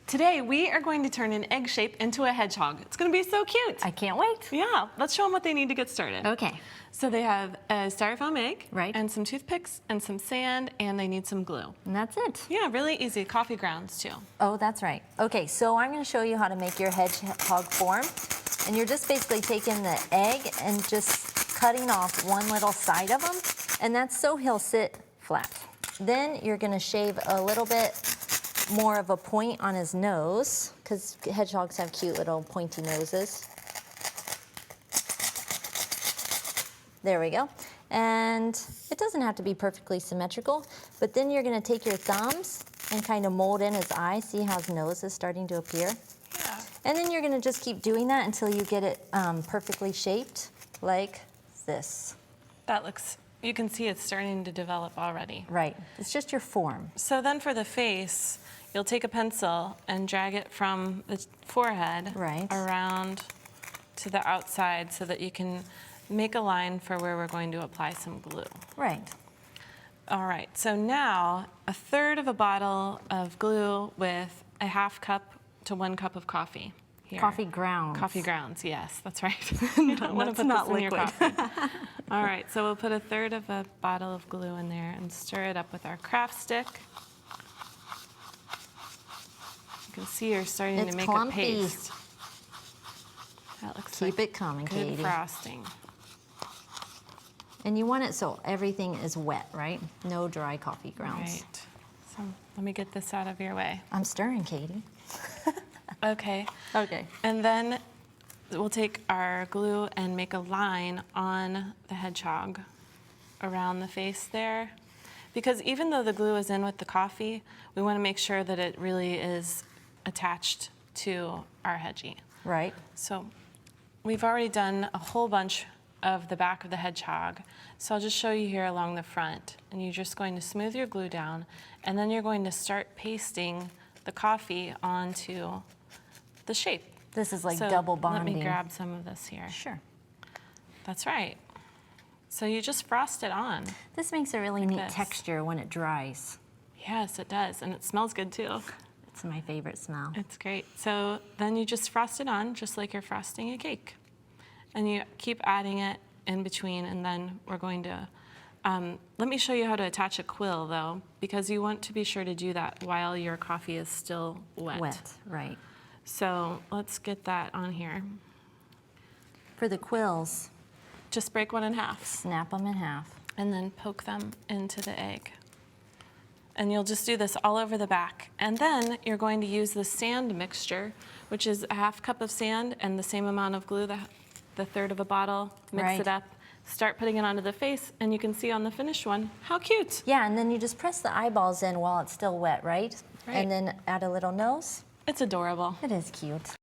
Today we are going to turn an egg shape into a hedgehog. It's going to be so cute. I can't wait. Yeah, let's show them what they need to get started. Okay. So they have a styrofoam egg, Right. and some toothpicks and some sand, and they need some glue. And that's it. Yeah, really easy. Coffee grounds too. Oh, that's right. Okay, so I'm going to show you how to make your hedgehog form. And you're just basically taking the egg and just cutting off one little side of him, and that's so he'll sit flat. Then you're going to shave a little bit more of a point on his nose, because hedgehogs have cute little pointy noses. There we go. And it doesn't have to be perfectly symmetrical, but then you're going to take your thumbs and kind of mold in his eye. See how his nose is starting to appear? Yeah. And then you're going to just keep doing that until you get it perfectly shaped, like this. That looks, you can see it's starting to develop already. Right. It's just your form. So then for the face, you'll take a pencil and drag it from the forehead Right. around to the outside so that you can make a line for where we're going to apply some glue. Right. All right, so now 1/3 of a bottle of glue with a 1/2 cup to 1 cup of coffee. Here. Coffee grounds. Coffee grounds, yes, that's right. You don't want to put this in your coffee. All right, so we'll put 1/3 of a bottle of glue in there and stir it up with our craft stick. You can see you're starting It's to make clumpy. a paste. That looks Keep like it coming, good Katie. frosting. And you want it so everything is wet, right? No dry coffee grounds. Right. So let me get this out of your way. I'm stirring, Katie. Okay. Okay. And then we'll take our glue and make a line on the hedgehog around the face there. Because even though the glue is in with the coffee, we want to make sure that it really is attached to our hedgie. Right. So we've already done a whole bunch of the back of the hedgehog. So I'll just show you here along the front. And you're just going to smooth your glue down, and then you're going to start pasting the coffee onto the shape. This is like So double let bonding. me grab some of this here. Sure. That's right. So you just frost it on. This makes a really neat this. texture when it dries. Yes, it does, and it smells good too. It's my favorite smell. It's great. So then you just frost it on, just like you're frosting a cake. And you keep adding it in between, and then we're going to, let me show you how to attach a quill though, because you want to be sure to do that while your coffee is still wet. Wet, right. So let's get that on here. For the quills, Just break one in half, snap them in half. and then poke them into the egg. And you'll just do this all over the back. And then you're going to use the sand mixture, which is a 1/2 cup of sand and the same amount of glue, the 1/3 of a bottle, mix Right. it up, start putting it onto the face, and you can see on the finished one, how cute. Yeah, and then you just press the eyeballs in while it's still wet, right? Right. And then add a little nose. It's adorable. It is cute.